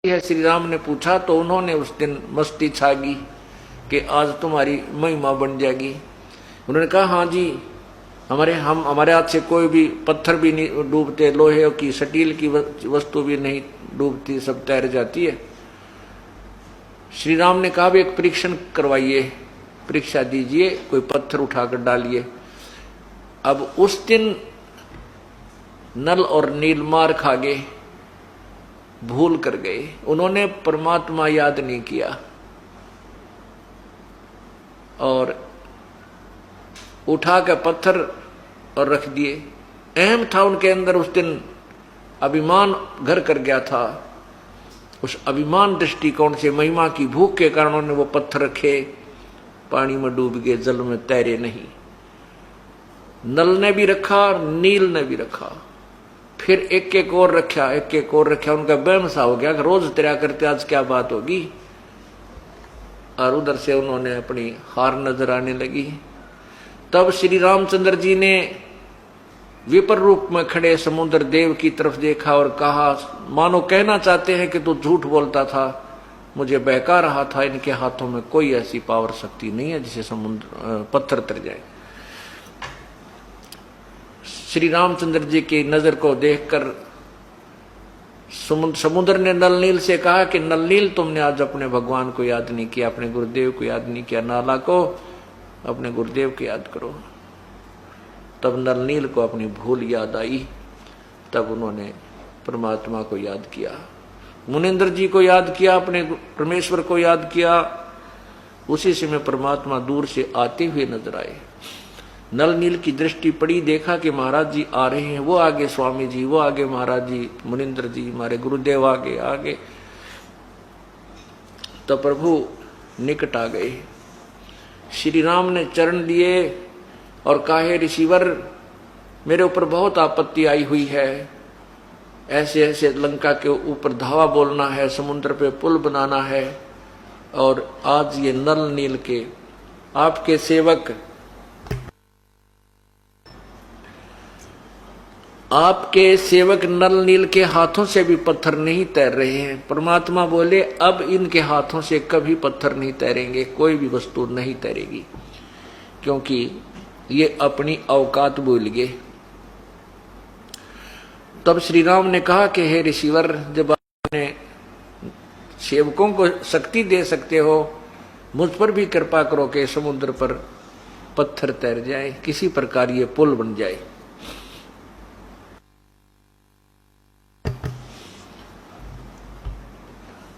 है। श्री राम ने पूछा तो उन्होंने उस दिन मस्ती छागी कि आज तुम्हारी महिमा बन जाएगी। उन्होंने कहा हाँ जी, हमारे हाथ से कोई भी पत्थर भी नहीं डूबते, लोहे की स्टील की वस्तु भी नहीं डूबती, सब तैर जाती है। श्री राम ने कहा भी एक परीक्षण करवाइए, परीक्षा दीजिए, कोई पत्थर उठाकर डालिए। अब उस दिन नल और नील मार खा गए, भूल कर गए, उन्होंने परमात्मा याद नहीं किया और उठा के पत्थर और रख दिए। अहम था उनके अंदर, उस दिन अभिमान घर कर गया था। उस अभिमान दृष्टिकोण से, महिमा की भूख के कारण उन्होंने वो पत्थर रखे, पानी में डूब गए, जल में तैरे नहीं। नल ने भी रखा, नील ने भी रखा, फिर एक एक और रखा, एक एक और रखा। उनका वहम सा हो गया कि रोज तेरा करते आज क्या बात होगी। और उधर से उन्होंने अपनी हार नजर आने लगी। तब श्री रामचंद्र जी ने विपर रूप में खड़े समुद्र देव की तरफ देखा और कहा, मानो कहना चाहते हैं कि तू झूठ बोलता था, मुझे बहका रहा था, इनके हाथों में कोई ऐसी पावर शक्ति नहीं है जिसे समुद्र पत्थर तर जाए। श्री रामचंद्र जी की नजर को देखकर समुद्र ने नल नील से कहा कि नल नील, तुमने आज अपने भगवान को याद नहीं किया, अपने गुरुदेव को याद नहीं किया, नाला को अपने गुरुदेव को याद करो। तब नल नील को अपनी भूल याद आई, तब उन्होंने परमात्मा को याद किया, मुनिंद्र जी को याद किया, अपने परमेश्वर को याद किया। उसी समय परमात्मा दूर से आते हुए नजर आए। नल नील की दृष्टि पड़ी, देखा कि महाराज जी आ रहे हैं, वो आगे स्वामी जी, वो आगे महाराज जी, मुनिंद्र जी, हमारे गुरुदेव आगे आगे। तो प्रभु निकट आ गए। श्री राम ने चरण लिए और कहा, ऋषिवर, मेरे ऊपर बहुत आपत्ति आई हुई है, ऐसे ऐसे लंका के ऊपर धावा बोलना है, समुद्र पे पुल बनाना है, और आज ये नल नील के आपके सेवक, आपके सेवक नल नील के हाथों से भी पत्थर नहीं तैर रहे हैं। परमात्मा बोले, अब इनके हाथों से कभी पत्थर नहीं तैरेंगे, कोई भी वस्तु नहीं तैरेगी, क्योंकि ये अपनी औकात भूल गए। तब श्री राम ने कहा कि हे ऋषिवर, जब आपने सेवकों को शक्ति दे सकते हो, मुझ पर भी कृपा करो कि समुद्र पर पत्थर तैर जाए, किसी प्रकार ये पुल बन जाए।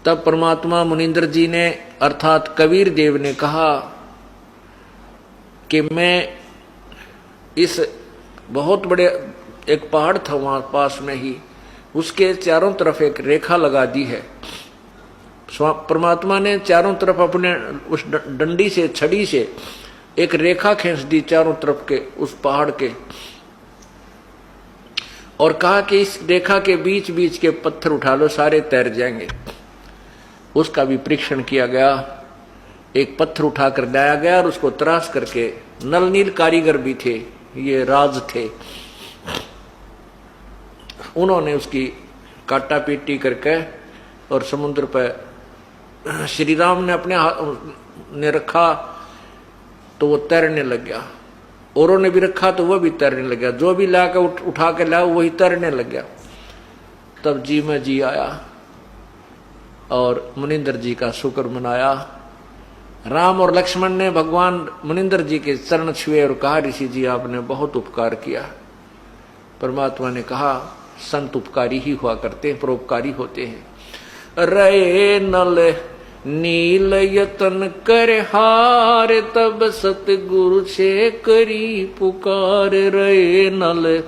तब परमात्मा मुनिंद्र जी ने अर्थात कबीर देव ने कहा कि मैं इस बहुत बड़े एक पहाड़ था वहां पास में ही, उसके चारों तरफ एक रेखा लगा दी है। परमात्मा ने चारों तरफ अपने उस डंडी से, छड़ी से एक रेखा खींच दी चारों तरफ के उस पहाड़ के, और कहा कि इस रेखा के बीच बीच के पत्थर उठा लो, सारे तैर जाएंगे। उसका भी परीक्षण किया गया। एक पत्थर उठाकर लाया गया और उसको तराश करके, नल नील कारीगर भी थे, ये राज थे, उन्होंने उसकी काटा पीटी करके और समुद्र पर श्री राम ने अपने हाथ ने रखा तो वो तैरने लग गया, औरों ने भी रखा तो वह भी तैरने लग गया, जो भी लाकर उठा के लाया वही तैरने लग गया। तब जी में जी आया और मुनिंद्र जी का शुक्र मनाया। राम और लक्ष्मण ने भगवान मुनिंद्र जी के चरण छुए और कहा, ऋषि जी आपने बहुत उपकार किया। परमात्मा ने कहा, संत उपकारी ही हुआ करते हैं, परोपकारी होते हैं। रे नल नील यतन कर हार, तब सतगुरु से करी पुकार। रे नल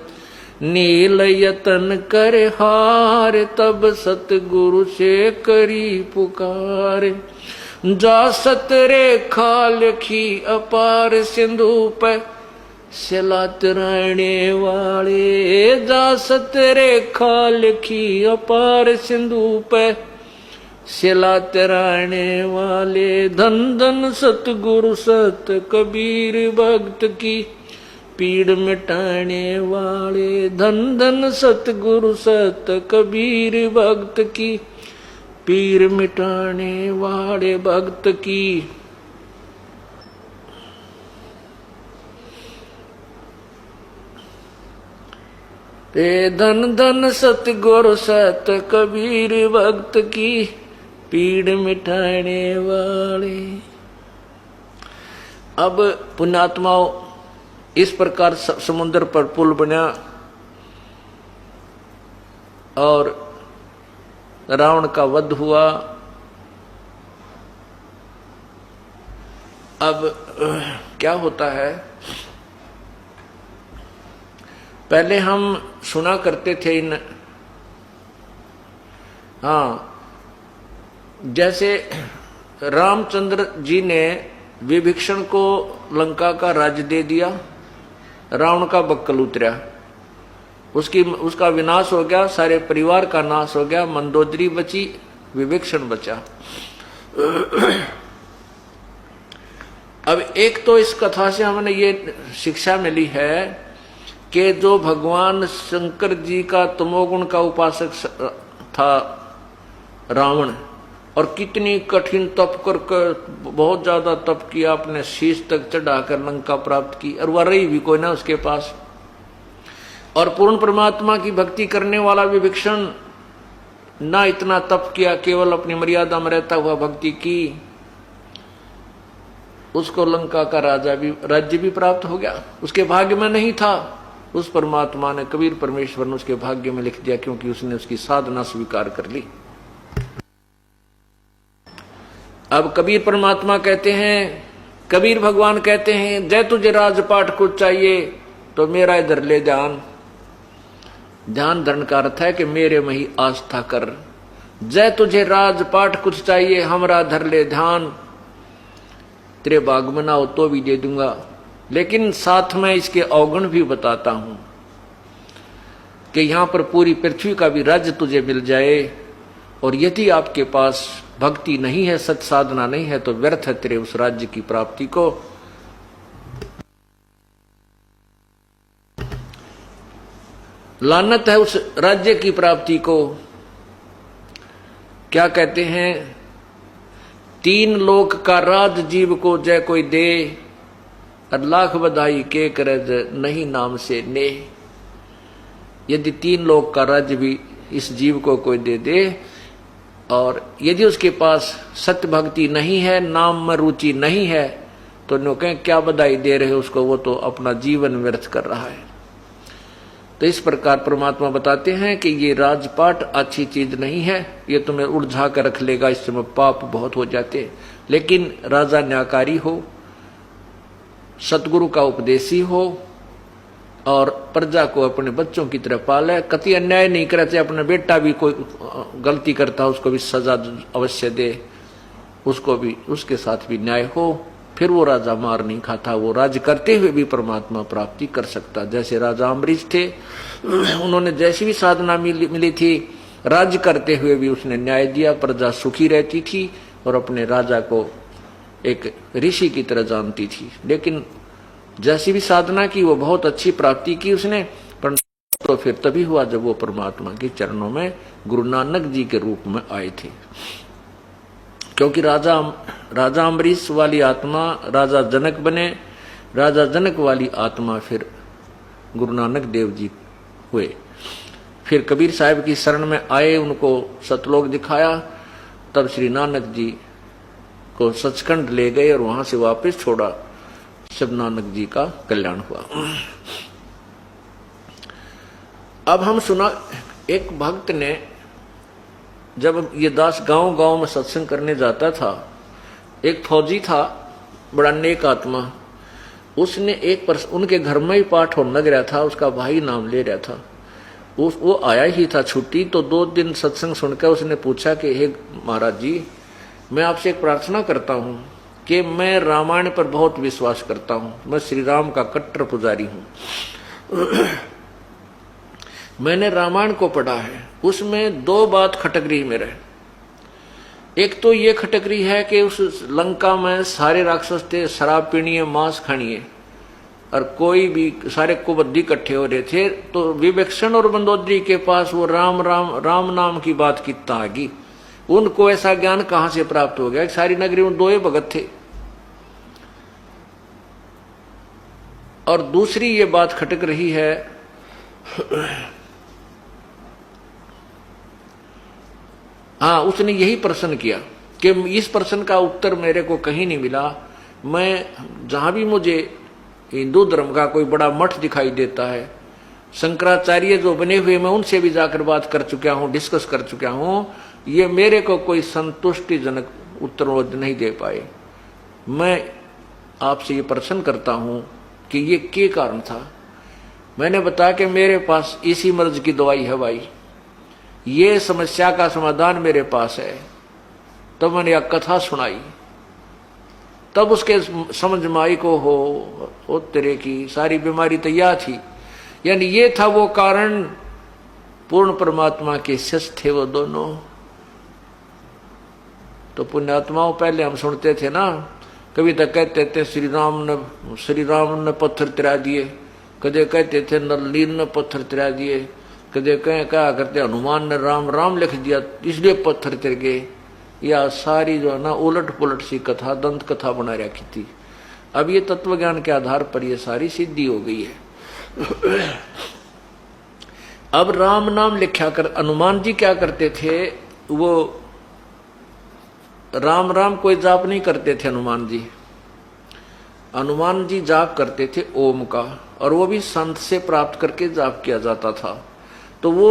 नील यतन कर हार, तब सतगुरु से करी पुकार। जा सत रेखा लिखी अपार, सिंधु पे सिला तराने वाले। जा सत रेखा लिखी अपार, सिंधु पे सिला तराने वाले। धन धन सतगुरु सत कबीर भक्त की पीड़ मिटाने वाले। धन धन सतगुरु सत कबीर भक्त की पीर मिटाने वाले भक्त की। ते धन धन सतगुरु सत कबीर भक्त की, पीड़ मिटाने वाले। अब पुण्यात्माओं, इस प्रकार समुद्र पर पुल बना और रावण का वध हुआ। अब क्या होता है, पहले हम सुना करते थे इन, जैसे रामचंद्र जी ने विभीषण को लंका का राज्य दे दिया, रावण का बक्कल उतरा, उसका विनाश हो गया, सारे परिवार का नाश हो गया, मंदोदरी बची, विभीषण बचा। अब एक तो इस कथा से हमें ये शिक्षा मिली है कि जो भगवान शंकर जी का तमोगुण का उपासक था रावण, और कितनी कठिन तप कर बहुत ज्यादा तप किया, अपने शीश तक चढ़ाकर लंका प्राप्त की, और वह रही भी कोई ना उसके पास। और पूर्ण परमात्मा की भक्ति करने वाला विभीषण ना इतना तप किया, केवल अपनी मर्यादा में रहता हुआ भक्ति की, उसको लंका का राज्य भी प्राप्त हो गया। उसके भाग्य में नहीं था, उस परमात्मा ने, कबीर परमेश्वर ने उसके भाग्य में लिख दिया, क्योंकि उसने उसकी साधना स्वीकार कर ली। अब कबीर परमात्मा कहते हैं, कबीर भगवान कहते हैं, जय तुझे राजपाट कुछ चाहिए तो मेरा इधर ले ध्यान। ध्यान धरण का अर्थ है कि मेरे में ही आस्था कर। जय तुझे राजपाट कुछ चाहिए, हमरा धर ले ध्यान, तेरे बाग में ना हो तो भी दे दूंगा। लेकिन साथ में इसके अवगुण भी बताता हूं कि यहां पर पूरी पृथ्वी का भी राज्य तुझे मिल जाए, और यदि आपके पास भक्ति नहीं है, सत साधना नहीं है, तो व्यर्थ है तेरे उस राज्य की प्राप्ति को। लानत है उस राज्य की प्राप्ति को। क्या कहते हैं, तीन लोक का राज जीव को जय कोई दे, और लाख बधाई के करज नहीं नाम से ने। यदि तीन लोक का राज्य भी इस जीव को कोई दे दे, और यदि उसके पास सत्य भक्ति नहीं है, नाम में रुचि नहीं है, तो नो कहें क्या बधाई दे रहे उसको, वो तो अपना जीवन व्यर्थ कर रहा है। तो इस प्रकार परमात्मा बताते हैं कि ये राजपाट अच्छी चीज नहीं है, ये तुम्हें उलझा कर रख लेगा, इसमें पाप बहुत हो जाते। लेकिन राजा न्यायकारी हो, सतगुरु का उपदेशी हो, और प्रजा को अपने बच्चों की तरह पाले, कति अन्याय नहीं करे, चाहे अपना बेटा भी कोई गलती करता उसको भी सजा अवश्य दे, उसको भी उसके साथ भी न्याय हो, फिर वो राजा मार नहीं खाता, वो राज्य करते हुए भी परमात्मा प्राप्ति कर सकता। जैसे राजा अम्बरीश थे, उन्होंने जैसी भी साधना मिली थी, राज्य करते हुए भी उसने न्याय दिया, प्रजा सुखी रहती थी और अपने राजा को एक ऋषि की तरह जानती थी। लेकिन जैसी भी साधना की वो बहुत अच्छी प्राप्ति की उसने, पर तो फिर तभी हुआ जब वो परमात्मा के चरणों में गुरु नानक जी के रूप में आए थे। क्योंकि राजा अम्बरीश वाली आत्मा राजा जनक बने, राजा जनक वाली आत्मा फिर गुरु नानक देव जी हुए। फिर कबीर साहब की शरण में आए, उनको सतलोक दिखाया, तब श्री नानक जी को सचखंड ले गए और वहां से वापस छोड़ा, सब नानक जी का कल्याण हुआ। अब हम सुना, एक भक्त ने, जब ये दास गांव में सत्संग करने जाता था, एक फौजी था, बड़ा नेक आत्मा, उसने उनके घर में ही पाठ होने लग रहा था, उसका भाई नाम ले रहा था, वो आया ही था छुट्टी, तो 2 दिन सत्संग सुनकर उसने पूछा कि हे महाराज जी, मैं आपसे एक प्रार्थना करता हूँ कि मैं रामायण पर बहुत विश्वास करता हूँ, मैं श्री राम का कट्टर पुजारी हूँ। मैंने रामायण को पढ़ा है, उसमें 2 बात खटक रही मेरे। एक तो ये खटक रही है कि उस लंका में सारे राक्षस थे, शराब पीनी है, मांस खानी है, और कोई भी सारे कुबद्दी इकट्ठे हो रहे थे, तो विभीषण और मंदोदरी के पास वो राम नाम की बात कितना आ गई। उनको ऐसा ज्ञान कहां से प्राप्त हो गया? सारी नगरी में दो ही भगत थे। और दूसरी ये बात खटक रही है, हाँ, उसने यही प्रश्न किया कि इस प्रश्न का उत्तर मेरे को कहीं नहीं मिला। मैं जहां भी मुझे हिंदू धर्म का कोई बड़ा मठ दिखाई देता है, शंकराचार्य जो बने हुए, मैं उनसे भी जाकर बात कर चुका हूं, डिस्कस कर चुका हूं, ये मेरे को कोई संतुष्टिजनक उत्तर नहीं दे पाए। मैं आपसे ये प्रश्न करता हूं कि ये क्या कारण था? मैंने बताया कि मेरे पास इसी मर्ज की दवाई है भाई, ये समस्या का समाधान मेरे पास है। तब मैंने यह कथा सुनाई, तब उसके समझ में आई को हो तेरे की सारी बीमारी तैयार थी। यानी ये था वो कारण, पूर्ण परमात्मा के शिष्य थे वो दोनों। तो पुण्यात्माओं, पहले हम सुनते थे ना, कभी तो कहते थे श्री राम ने पत्थर तिरा दिए, कदे कहते थे नलीन ने पत्थर तिरा दिए, कदे क्या करते हनुमान ने राम राम लिख दिया इसलिए पत्थर तिर गए। या सारी जो है ना उलट पुलट सी कथा, दंत कथा बना रखी थी। अब ये तत्व ज्ञान के आधार पर ये सारी सिद्धि हो गई है। अब राम नाम लिखा कर हनुमान जी क्या करते थे, वो राम राम कोई जाप नहीं करते थे। हनुमान जी जाप करते थे ओम का, और वो भी संत से प्राप्त करके जाप किया जाता था। तो वो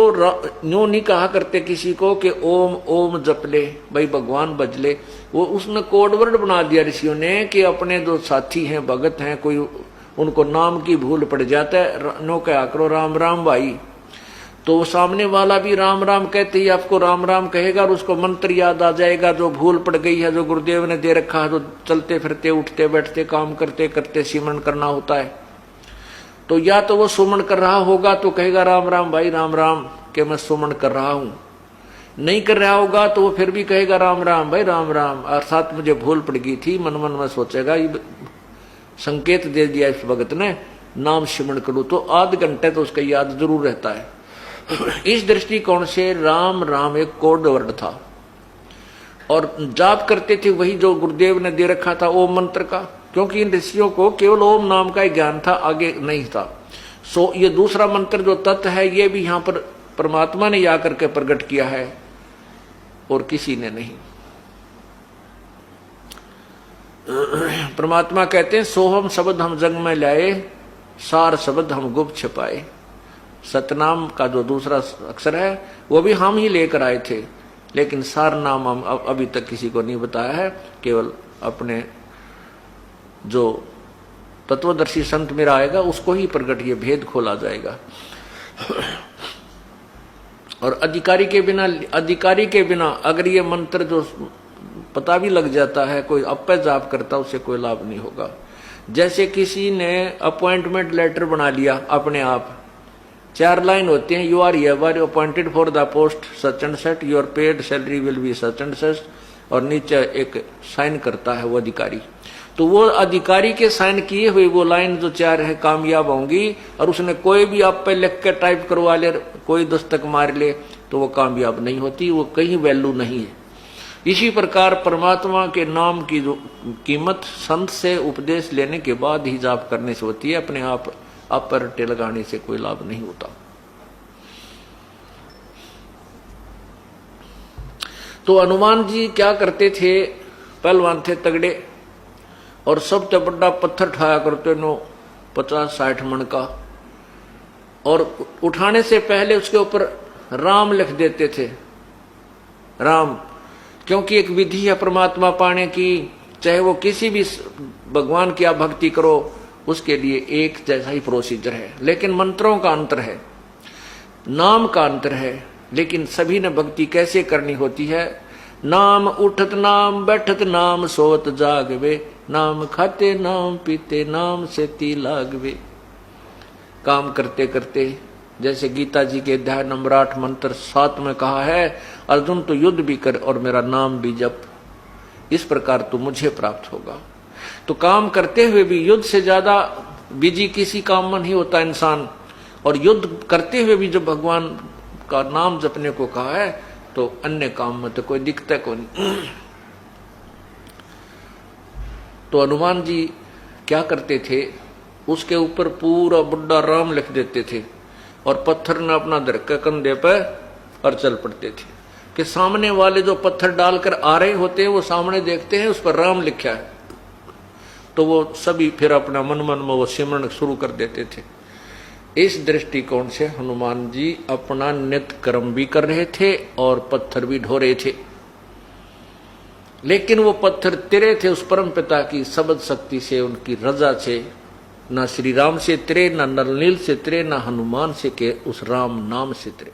यूं नहीं कहा करते किसी को कि ओम ओम जप ले भाई भगवान बज ले। वो उसने कोडवर्ड बना दिया ऋषियों ने कि अपने जो साथी हैं, भगत हैं, कोई उनको नाम की भूल पड़ जाता है, नो क्या करो राम राम भाई। तो सामने वाला भी राम राम कहते ही आपको राम राम कहेगा और उसको मंत्र याद आ जाएगा जो भूल पड़ गई है, जो गुरुदेव ने दे रखा है, जो चलते फिरते उठते बैठते काम करते करते सिमरन करना होता है। तो या तो वो सुमन कर रहा होगा तो कहेगा राम राम भाई राम राम कि मैं सुमन कर रहा हूं, नहीं कर रहा होगा तो वो फिर भी कहेगा राम राम भाई राम राम, अर्थात मुझे भूल पड़ गई थी। मन मन में सोचेगा ये संकेत दे दिया इस भगत ने, नाम सिमरन करूं, तो आध घंटे तो उसका याद जरूर रहता है। इस दृष्टिकोण से राम राम एक कोड वर्ड था, और जाप करते थे वही जो गुरुदेव ने दे रखा था ओम मंत्र का, क्योंकि इन ऋषियों को केवल ओम नाम का ज्ञान था, आगे नहीं था। सो ये दूसरा मंत्र जो तत्व है ये भी यहां पर परमात्मा ने आकर के प्रकट किया है और किसी ने नहीं। परमात्मा कहते हैं सोहम शब्द हम जग में लाए, सार शब्द हम गुप्त छिपाए। सतनाम का जो दूसरा अक्षर है वो भी हम ही लेकर आए थे, लेकिन सार नाम हम अभी तक किसी को नहीं बताया है। केवल अपने जो तत्वदर्शी संत मेरा आएगा उसको ही प्रकट ये भेद खोला जाएगा। और अधिकारी के बिना अगर ये मंत्र जो पता भी लग जाता है, कोई अपे जाप करता उसे कोई लाभ नहीं होगा। जैसे किसी ने अपॉइंटमेंट लेटर बना लिया अपने आप, 4 लाइन होती हैं, you are hereby appointed for the post such and such, your paid salary will be such and such, और नीचे एक साइन करता है वो अधिकारी। तो वो अधिकारी के साइन किए हुए वो लाइन जो 4 है कामयाब होंगी, और उसने कोई भी आप पे लिख के टाइप करवा ले, कोई दस्तक मार ले, तो वो कामयाब नहीं होती, वो कहीं वैल्यू नहीं है। इसी प्रकार परमात्मा के नाम की जो कीमत संत से उपदेश लेने के बाद ही जाप करने से होती है, अपने आप पर टे लगाने से कोई लाभ नहीं होता। तो हनुमान जी क्या करते थे, पहलवान थे तगड़े, और सबसे बड़ा पत्थर उठाया करते नो 50-60 मन का, और उठाने से पहले उसके ऊपर राम लिख देते थे, राम, क्योंकि एक विधि है परमात्मा पाने की। चाहे वो किसी भी भगवान की आप भक्ति करो, उसके लिए एक जैसा ही प्रोसीजर है, लेकिन मंत्रों का अंतर है, नाम का अंतर है। लेकिन सभी ने भक्ति कैसे करनी होती है, नाम उठत नाम बैठत नाम सोत जागवे, नाम खाते नाम पीते नाम से ती लागवे। काम करते करते, जैसे गीता जी के अध्याय नंबर 8 मंत्र 7 में कहा है, अर्जुन तो युद्ध भी कर और मेरा नाम भी जप, इस प्रकार तो मुझे प्राप्त होगा। तो काम करते हुए भी युद्ध से ज्यादा बिजी किसी काम में नहीं होता इंसान, और युद्ध करते हुए भी जब भगवान का नाम जपने को कहा है तो अन्य काम में तो कोई दिक्कत को नहीं। तो हनुमान जी क्या करते थे, उसके ऊपर पूरा बुड्ढा राम लिख देते थे और पत्थर ने अपना धर के कंधे पर और चल पड़ते थे कि सामने वाले जो पत्थर डालकर आ रहे होते हैं वो सामने देखते हैं उस पर राम लिखा है, तो वो सभी फिर अपना मन मन में वो सिमरन शुरू कर देते थे। इस दृष्टिकोण से हनुमान जी अपना नित्य कर्म भी कर रहे थे और पत्थर भी ढो रहे थे, लेकिन वो पत्थर तिरे थे उस परम पिता की शब्द शक्ति से, उनकी रजा से। ना श्री राम से तिरे, ना नलनील से तिरे, ना हनुमान से के उस राम नाम से तिरे।